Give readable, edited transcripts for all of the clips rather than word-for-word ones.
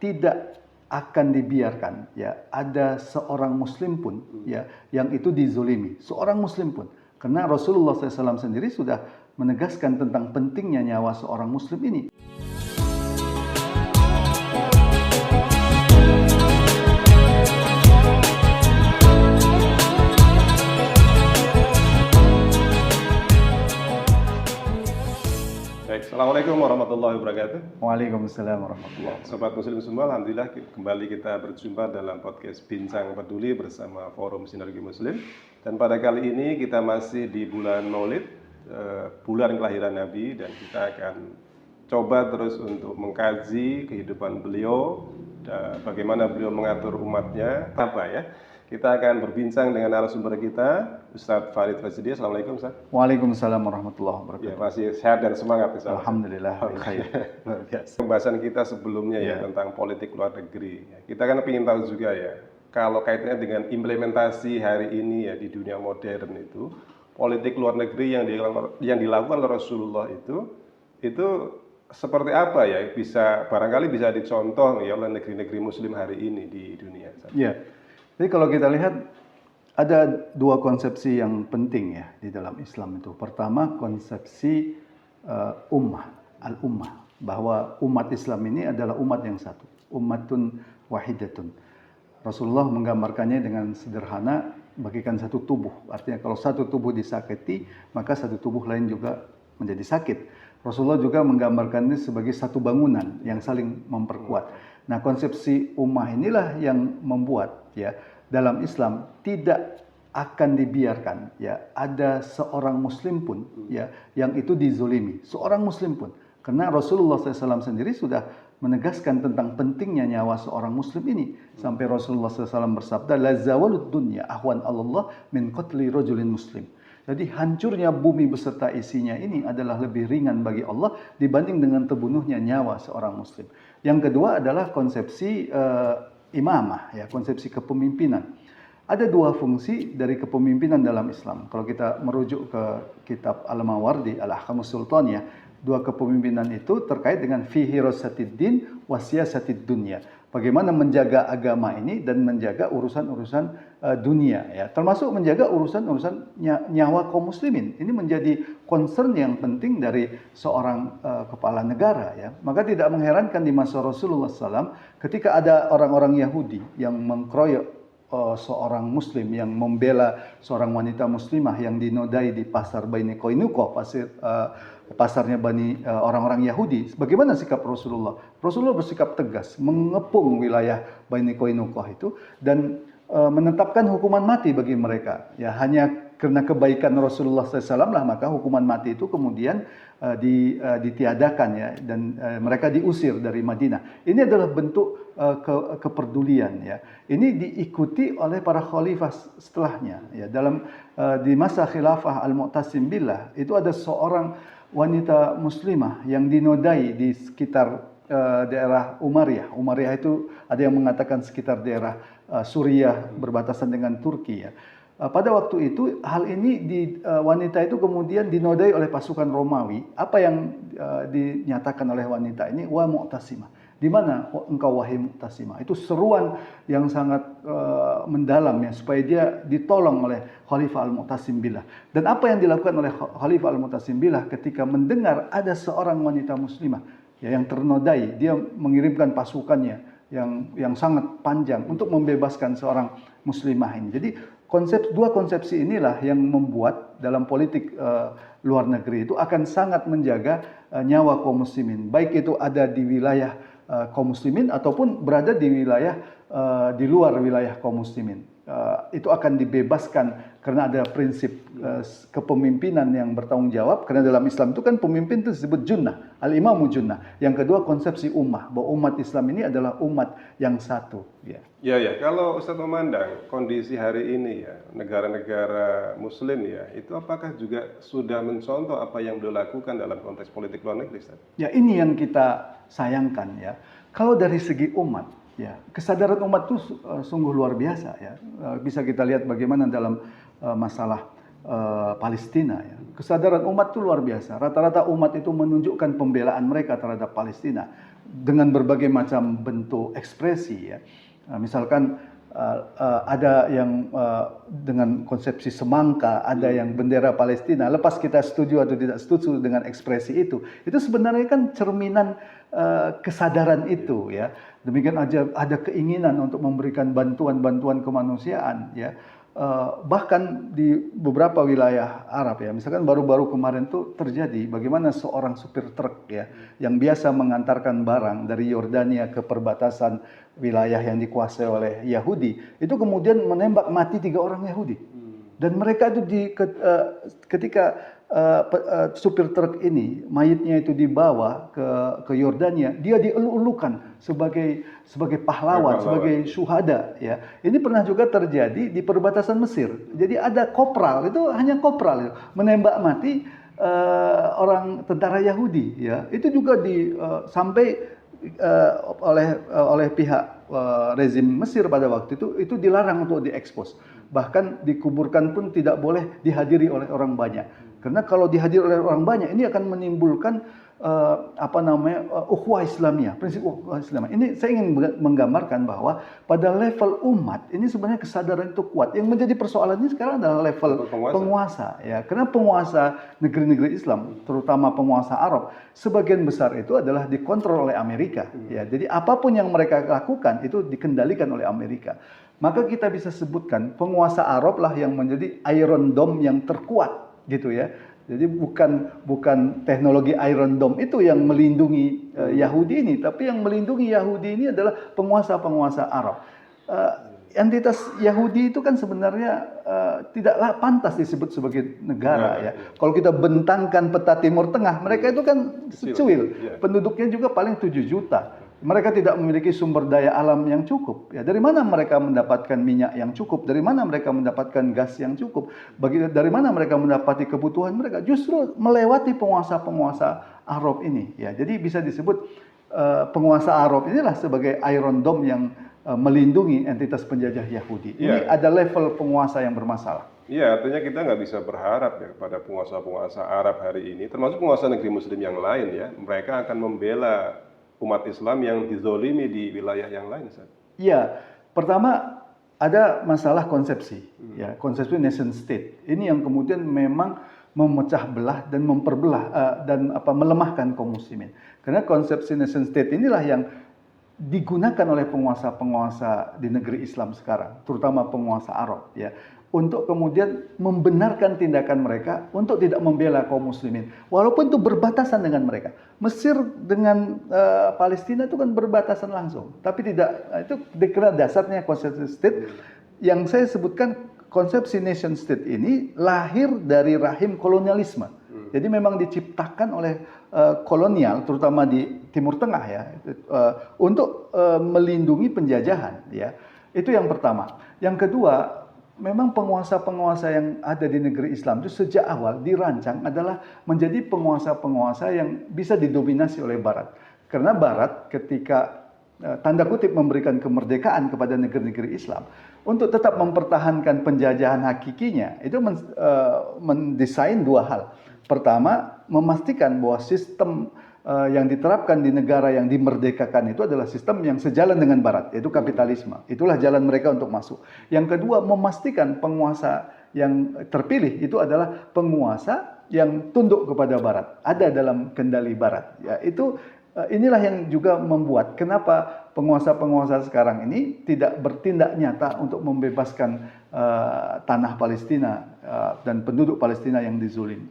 tidak akan dibiarkan ya ada seorang muslim pun ya yang itu dizolimi, seorang muslim pun, karena Rasulullah SAW sendiri sudah menegaskan tentang pentingnya nyawa seorang muslim ini. Assalamualaikum warahmatullahi wabarakatuh. Waalaikumsalam warahmatullahi wabarakatuh. Sobat Muslim semua, alhamdulillah kembali kita berjumpa dalam podcast Bincang Peduli bersama Forum Sinergi Muslim. Dan pada kali ini kita masih di bulan Maulid, bulan kelahiran Nabi, dan kita akan coba terus untuk mengkaji kehidupan beliau, bagaimana beliau mengatur umatnya, apa ya. Kita akan berbincang dengan narasumber kita, Ustadz Farid Fajri. Assalamualaikum, Ustadz. Waalaikumsalam warahmatullahi wabarakatuh. Ya, masih sehat dan semangat, Ustadz. Alhamdulillah. Luar biasa. Pembahasan kita sebelumnya ya tentang politik luar negeri. Kita kan ingin tahu juga ya, kalau kaitannya dengan implementasi hari ini ya di dunia modern itu, politik luar negeri yang dilakukan oleh Rasulullah itu seperti apa ya? Barangkali bisa dicontoh ya oleh negeri-negeri Muslim hari ini di dunia. Ya. Jadi kalau kita lihat ada dua konsepsi yang penting ya di dalam Islam itu. Pertama, konsepsi al-ummah, bahwa umat Islam ini adalah umat yang satu, ummatun wahidatun. Rasulullah menggambarkannya dengan sederhana, bagikan satu tubuh. Artinya kalau satu tubuh disakiti, maka satu tubuh lain juga menjadi sakit. Rasulullah juga menggambarkannya sebagai satu bangunan yang saling memperkuat. Nah, konsepsi ummah inilah yang membuat ya dalam Islam tidak akan dibiarkan ya ada seorang muslim pun ya yang itu dizolimi, seorang muslim pun, karena Rasulullah SAW sendiri sudah menegaskan tentang pentingnya nyawa seorang muslim ini, sampai Rasulullah SAW bersabda, la zawalud dunya ahwan Allah min qatli rajulin muslim. Jadi hancurnya bumi beserta isinya ini adalah lebih ringan bagi Allah dibanding dengan terbunuhnya nyawa seorang muslim. Yang kedua adalah konsepsi imamah, ya, konsepsi kepemimpinan. Ada dua fungsi dari kepemimpinan dalam Islam. Kalau kita merujuk ke kitab Al-Mawardi, Al-Ahkamus Sultaniyah, dua kepemimpinan itu terkait dengan fi hirasatid din wa siyasatid dunya. Bagaimana menjaga agama ini dan menjaga urusan-urusan dunia, ya, termasuk menjaga urusan-urusan nyawa kaum muslimin. Ini menjadi concern yang penting dari seorang kepala negara, ya. Maka tidak mengherankan di masa Rasulullah SAW ketika ada orang-orang Yahudi yang mengkroyok seorang muslim, yang membela seorang wanita muslimah yang dinodai di pasar Bani Koinuko, pasarnya orang-orang Yahudi. Bagaimana sikap Rasulullah? Rasulullah bersikap tegas, mengepung wilayah Bani Koinuko itu dan menetapkan hukuman mati bagi mereka. Ya, hanya karena kebaikan Rasulullah SAW lah maka hukuman mati itu kemudian ditiadakan, ya, dan mereka diusir dari Madinah. Ini adalah bentuk kepedulian, ya. Ini diikuti oleh para khalifah setelahnya, ya. Di masa khilafah Al-Mu'tasim Billah itu ada seorang wanita muslimah yang dinodai di sekitar daerah Umayyah. Umayyah itu ada yang mengatakan sekitar daerah Suriah berbatasan dengan Turki, ya. Pada waktu itu hal ini wanita itu kemudian dinodai oleh pasukan Romawi. Apa yang dinyatakan oleh wanita ini? Wa mu'tasimah. Di mana engkau wahai mu'tasimah? Itu seruan yang sangat mendalam, ya, supaya dia ditolong oleh Khalifah Al-Mu'tasim Billah. Dan apa yang dilakukan oleh Khalifah Al-Mu'tasim Billah ketika mendengar ada seorang wanita muslimah, ya, yang ternodai, dia mengirimkan pasukannya yang sangat panjang untuk membebaskan seorang muslimah ini. Jadi dua konsepsi inilah yang membuat dalam politik luar negeri itu akan sangat menjaga nyawa kaum muslimin, baik itu ada di wilayah kaum muslimin ataupun berada di wilayah di luar wilayah kaum muslimin. Itu akan dibebaskan karena ada prinsip kepemimpinan yang bertanggung jawab, karena dalam Islam itu kan pemimpin itu disebut junnah, al-imamu junnah. Yang kedua konsepsi ummah, bahwa umat Islam ini adalah umat yang satu, ya. Ya, kalau Ustadz memandang kondisi hari ini ya, negara-negara muslim ya, itu apakah juga sudah mencontoh apa yang beliau lakukan dalam konteks politik luar negeri, Ustadz? Ya, ini yang kita sayangkan, ya. Kalau dari segi umat, ya, kesadaran umat itu sungguh luar biasa, ya. Bisa kita lihat bagaimana dalam masalah Palestina, ya. Kesadaran umat itu luar biasa. Rata-rata umat itu menunjukkan pembelaan mereka terhadap Palestina. dengan berbagai macam bentuk ekspresi ya. Misalkan ada yang dengan konsepsi semangka, ada yang bendera Palestina. Lepas kita setuju atau tidak setuju dengan ekspresi itu sebenarnya kan cerminan kesadaran itu ya. Demikian aja ada keinginan untuk memberikan bantuan-bantuan kemanusiaan ya. Bahkan di beberapa wilayah Arab ya, misalkan baru-baru kemarin tuh terjadi bagaimana seorang supir truk ya yang biasa mengantarkan barang dari Yordania ke perbatasan wilayah yang dikuasai oleh Yahudi itu kemudian menembak mati 3 orang Yahudi. Dan mereka itu ketika supir truk ini mayitnya itu dibawa ke Yordania, dia dielu-elukan sebagai pahlawan, sebagai syuhada ya. Ini pernah juga terjadi di perbatasan Mesir. Jadi ada kopral, itu hanya kopral menembak mati orang tentara Yahudi ya. Itu juga sampai oleh pihak rezim Mesir pada waktu itu dilarang untuk diekspos. Bahkan dikuburkan pun tidak boleh dihadiri oleh orang banyak. Karena kalau dihadiri oleh orang banyak ini akan menimbulkan ukhuwah Islamiyah, prinsip ukhuwah Islamiyah. Ini saya ingin menggambarkan bahwa pada level umat ini sebenarnya kesadaran itu kuat. Yang menjadi persoalannya sekarang adalah level penguasa ya. Karena penguasa negeri-negeri Islam, terutama penguasa Arab, sebagian besar itu adalah dikontrol oleh Amerika ya. Jadi apapun yang mereka lakukan itu dikendalikan oleh Amerika. Maka kita bisa sebutkan penguasa Arab lah yang menjadi Iron Dome yang terkuat gitu ya. Jadi bukan teknologi Iron Dome itu yang melindungi Yahudi ini, tapi yang melindungi Yahudi ini adalah penguasa-penguasa Arab. Entitas Yahudi itu kan sebenarnya tidaklah pantas disebut sebagai negara ya. Kalau kita bentangkan peta Timur Tengah, mereka itu kan secuil. Penduduknya juga paling 7 juta. Mereka tidak memiliki sumber daya alam yang cukup. Ya, dari mana mereka mendapatkan minyak yang cukup? Dari mana mereka mendapatkan gas yang cukup? Dari mana mereka mendapati kebutuhan mereka? Justru melewati penguasa-penguasa Arab ini. Ya, jadi bisa disebut penguasa Arab inilah sebagai Iron Dome yang melindungi entitas penjajah Yahudi. Ini ada level penguasa yang bermasalah. Iya, artinya kita nggak bisa berharap ya pada penguasa-penguasa Arab hari ini, termasuk penguasa negeri Muslim yang lain ya, mereka akan membela umat Islam yang dizolimi di wilayah yang lain. Iya, pertama ada masalah konsepsi, ya konsepsi nation state. Ini yang kemudian memang memecah belah dan memperbelah dan melemahkan kaum muslimin. Karena konsepsi nation state inilah yang digunakan oleh penguasa-penguasa di negeri Islam sekarang, terutama penguasa Arab, ya, untuk kemudian membenarkan tindakan mereka untuk tidak membela kaum muslimin, walaupun itu berbatasan dengan mereka. Mesir dengan Palestina itu kan berbatasan langsung, tapi tidak, itu dikira dasarnya konsepsi state. Yang saya sebutkan konsepsi nation state ini lahir dari rahim kolonialisme. Jadi memang diciptakan oleh kolonial, terutama di Timur Tengah ya, untuk melindungi penjajahan ya. Itu yang pertama. Yang kedua, memang penguasa-penguasa yang ada di negeri Islam itu sejak awal dirancang adalah menjadi penguasa-penguasa yang bisa didominasi oleh Barat. Karena Barat ketika tanda kutip memberikan kemerdekaan kepada negeri-negeri Islam untuk tetap mempertahankan penjajahan hakikinya, itu mendesain dua hal. Pertama, memastikan bahwa sistem yang diterapkan di negara yang dimerdekakan itu adalah sistem yang sejalan dengan Barat, yaitu kapitalisme. Itulah jalan mereka untuk masuk. Yang kedua, memastikan penguasa yang terpilih itu adalah penguasa yang tunduk kepada Barat, ada dalam kendali Barat. Ya, inilah yang juga membuat kenapa penguasa-penguasa sekarang ini tidak bertindak nyata untuk membebaskan tanah Palestina dan penduduk Palestina yang dizulimi.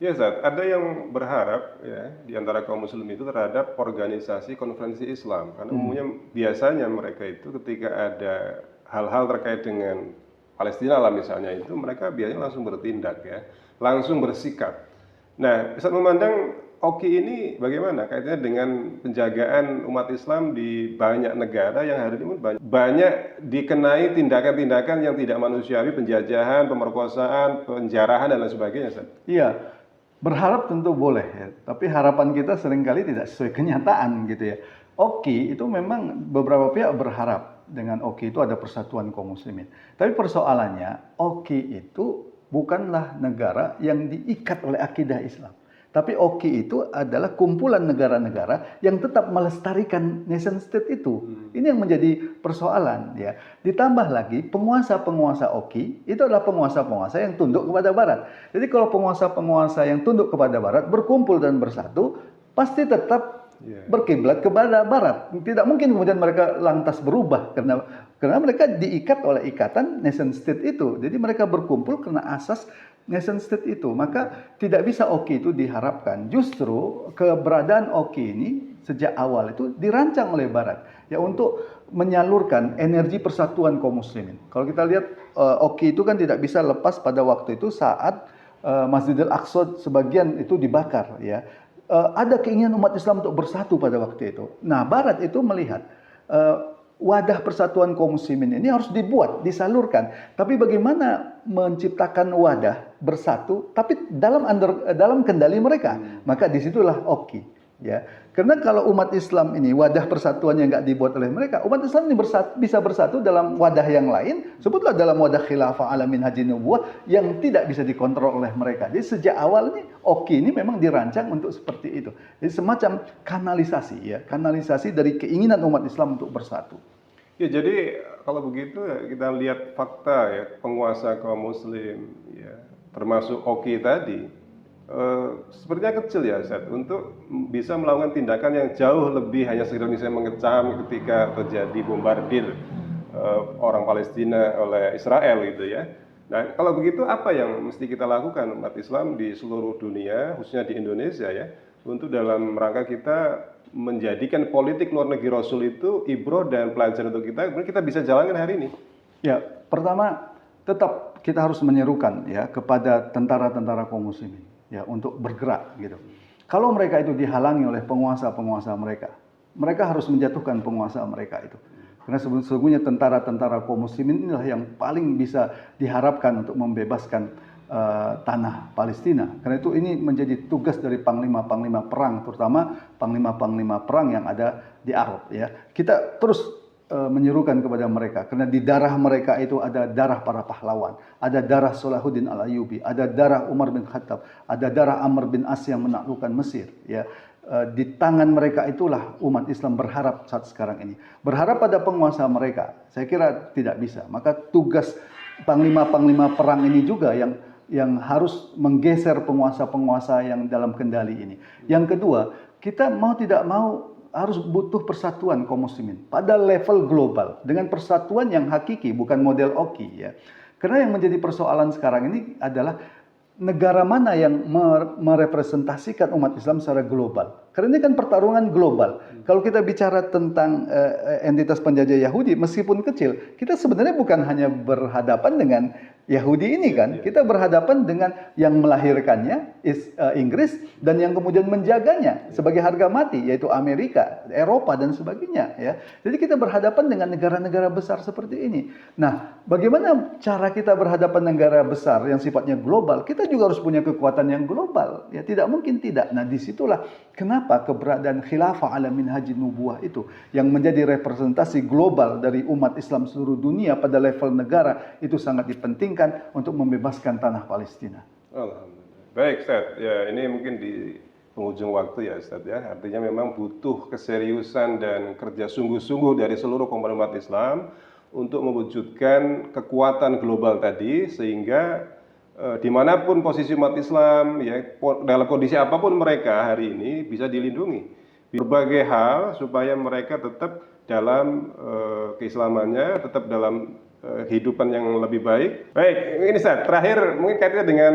Ya, Zat, ada yang berharap ya di antara kaum muslim itu terhadap organisasi konferensi Islam. Karena umumnya biasanya mereka itu ketika ada hal-hal terkait dengan Palestina lah misalnya itu, mereka biasanya langsung bertindak ya, langsung bersikap. Nah, Ustaz memandang OKI ini bagaimana kaitannya dengan penjagaan umat Islam di banyak negara yang hari ini banyak dikenai tindakan-tindakan yang tidak manusiawi, penjajahan, pemerkosaan, penjarahan dan lain sebagainya, Ustaz? Iya. Berharap tentu boleh ya, tapi harapan kita seringkali tidak sesuai kenyataan gitu ya. OKI itu memang beberapa pihak berharap dengan OKI itu ada persatuan kaum muslimin. Tapi persoalannya OKI itu bukanlah negara yang diikat oleh akidah Islam. Tapi OKI itu adalah kumpulan negara-negara yang tetap melestarikan nation state itu. Ini yang menjadi persoalan ya. Ditambah lagi penguasa-penguasa OKI itu adalah penguasa-penguasa yang tunduk kepada Barat. Jadi kalau penguasa-penguasa yang tunduk kepada Barat berkumpul dan bersatu, pasti tetap berkiblat kepada Barat. Tidak mungkin kemudian mereka lantas berubah karena mereka diikat oleh ikatan nation state itu. Jadi mereka berkumpul karena asas nation state itu. Maka tidak bisa OKI itu diharapkan. Justru keberadaan OKI ini sejak awal itu dirancang oleh Barat ya untuk menyalurkan energi persatuan kaum muslimin. Kalau kita lihat OKI itu kan tidak bisa lepas pada waktu itu saat Masjidil Aqsa sebagian itu dibakar ya. Ada keinginan umat Islam untuk bersatu pada waktu itu. Nah, Barat itu melihat wadah persatuan kaum muslimin ini harus dibuat, disalurkan. Tapi bagaimana menciptakan wadah bersatu, tapi dalam kendali mereka? Maka disitulah OKI. Ya, karena kalau umat Islam ini wadah persatuannya nggak dibuat oleh mereka, umat Islam ini bisa bersatu dalam wadah yang lain, sebutlah dalam wadah khilafah alamin haji nubuwah yang tidak bisa dikontrol oleh mereka. Jadi sejak awal ini OKI ini memang dirancang untuk seperti itu. Jadi semacam kanalisasi ya, kanalisasi dari keinginan umat Islam untuk bersatu. Ya, jadi kalau begitu ya, kita lihat fakta ya, penguasa kaum muslim ya, termasuk OKI tadi sepertinya kecil ya Ustaz untuk bisa melakukan tindakan yang jauh lebih hanya sekedar misalnya mengecam ketika terjadi bombardir orang Palestina oleh Israel gitu ya. Nah, kalau begitu apa yang mesti kita lakukan umat Islam di seluruh dunia, khususnya di Indonesia ya, untuk dalam rangka kita menjadikan politik luar negeri Rasul itu ibroh dan pelajaran untuk kita, kemudian kita bisa jalankan hari ini? Ya, pertama tetap kita harus menyerukan ya kepada tentara-tentara kaum muslimin ya untuk bergerak gitu. Kalau mereka itu dihalangi oleh penguasa-penguasa mereka, mereka harus menjatuhkan penguasa mereka itu. Karena sesungguhnya tentara-tentara kaum muslimin inilah yang paling bisa diharapkan untuk membebaskan tanah Palestina. Karena itu ini menjadi tugas dari panglima-panglima perang, terutama panglima-panglima perang yang ada di Arab ya. Kita terus menyerukan kepada mereka karena di darah mereka itu ada darah para pahlawan, ada darah Salahuddin Al-Ayyubi, ada darah Umar bin Khattab, ada darah Amr bin As yang menaklukkan Mesir ya. Di tangan mereka itulah umat Islam berharap saat sekarang ini. Berharap pada penguasa mereka, saya kira tidak bisa. Maka tugas panglima-panglima perang ini juga yang harus menggeser penguasa-penguasa yang dalam kendali ini. Yang kedua, kita mau tidak mau harus butuh persatuan kaum muslimin pada level global dengan persatuan yang hakiki, bukan model OKI ya. Karena yang menjadi persoalan sekarang ini adalah negara mana yang merepresentasikan umat Islam secara global. Karena ini kan pertarungan global. Kalau kita bicara tentang entitas penjajah Yahudi, meskipun kecil, kita sebenarnya bukan hanya berhadapan dengan Yahudi ini kan, kita berhadapan dengan yang melahirkannya Inggris dan yang kemudian menjaganya sebagai harga mati, yaitu Amerika, Eropa dan sebagainya ya. Jadi kita berhadapan dengan negara-negara besar seperti ini. Nah, bagaimana cara kita berhadapan negara besar yang sifatnya global? Kita juga harus punya kekuatan yang global. Ya, tidak mungkin tidak. Nah, disitulah kenapa keberadaan khilafah ala minhajin nubuwah itu yang menjadi representasi global dari umat Islam seluruh dunia pada level negara itu sangat dipentingkan untuk membebaskan tanah Palestina. Alhamdulillah. Baik, Ustaz. Ya, ini mungkin di penghujung waktu ya, Ustaz ya. Artinya memang butuh keseriusan dan kerja sungguh-sungguh dari seluruh komponen umat Islam untuk mewujudkan kekuatan global tadi sehingga dimanapun posisi umat Islam ya dalam kondisi apapun mereka hari ini bisa dilindungi berbagai hal supaya mereka tetap dalam keislamannya, tetap dalam kehidupan yang lebih baik. Baik, ini Ustaz, terakhir mungkin kaitannya dengan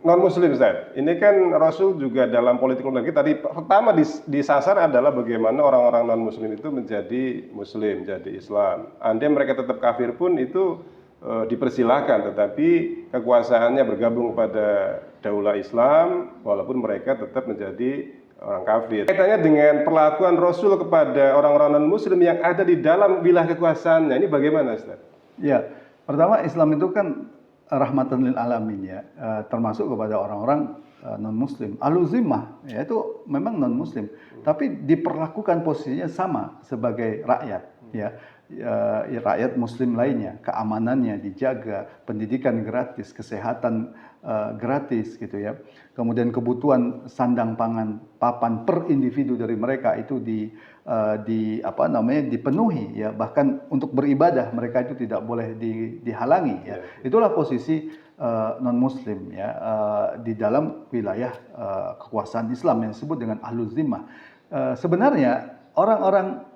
non-muslim Ustaz. Ini kan Rasul juga dalam politik luar negeri tadi pertama disasar adalah bagaimana orang-orang non-muslim itu menjadi muslim, jadi Islam. Andai mereka tetap kafir pun itu dipersilahkan, tetapi kekuasaannya bergabung pada daulah Islam walaupun mereka tetap menjadi orang kafir. Kaitannya dengan perlakuan Rasul kepada orang-orang non-muslim yang ada di dalam wilayah kekuasaannya, ini bagaimana Ustaz? Ya, pertama Islam itu kan rahmatan lil alamin ya, termasuk kepada orang-orang non-muslim. Al-Zimmah ya itu memang non-muslim, tapi diperlakukan posisinya sama sebagai rakyat rakyat Muslim lainnya, keamanannya dijaga, pendidikan gratis, kesehatan gratis gitu ya. Kemudian kebutuhan sandang pangan papan per individu dari mereka itu dipenuhi ya. Bahkan untuk beribadah mereka itu tidak boleh dihalangi ya. Itulah posisi non Muslim ya di dalam wilayah kekuasaan Islam yang disebut dengan Ahlul Zimmah. Sebenarnya orang-orang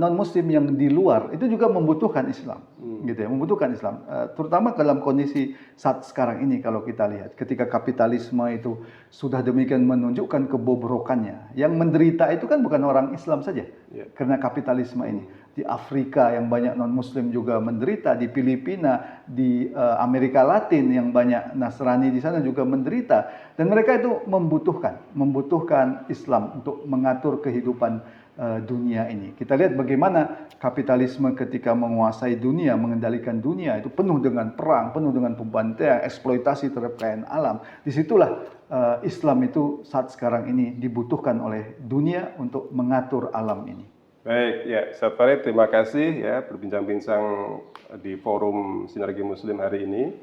non Muslim yang di luar itu juga membutuhkan Islam, gitu ya, membutuhkan Islam, terutama dalam kondisi saat sekarang ini kalau kita lihat, ketika kapitalisme itu sudah demikian menunjukkan kebobrokannya, yang menderita itu kan bukan orang Islam saja, karena kapitalisme ini. Di Afrika yang banyak non Muslim juga menderita, di Filipina, di Amerika Latin yang banyak Nasrani di sana juga menderita, dan mereka itu membutuhkan Islam untuk mengatur kehidupan dunia ini. Kita lihat bagaimana kapitalisme ketika menguasai dunia, mengendalikan dunia itu penuh dengan perang, penuh dengan pembantaian, eksploitasi terhadap kekayaan alam. Disitulah Islam itu saat sekarang ini dibutuhkan oleh dunia untuk mengatur alam ini. Baik, ya, Ustaz Farid, terima kasih ya berbincang-bincang di forum Sinergi Muslim hari ini.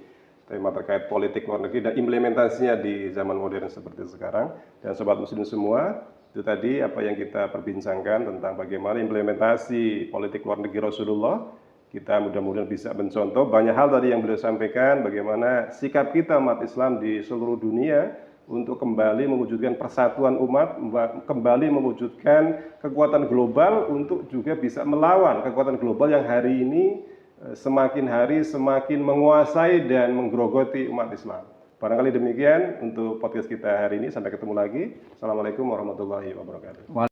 Tema terkait politik luar negeri dan implementasinya di zaman modern seperti sekarang. Dan Sobat Muslim semua, itu tadi apa yang kita perbincangkan tentang bagaimana implementasi politik luar negeri Rasulullah. Kita mudah-mudahan bisa mencontoh banyak hal tadi yang beliau sampaikan, bagaimana sikap kita umat Islam di seluruh dunia untuk kembali mewujudkan persatuan umat, kembali mewujudkan kekuatan global untuk juga bisa melawan kekuatan global yang hari ini semakin hari semakin menguasai dan menggerogoti umat Islam. Barangkali demikian untuk podcast kita hari ini. Sampai ketemu lagi. Assalamualaikum warahmatullahi wabarakatuh.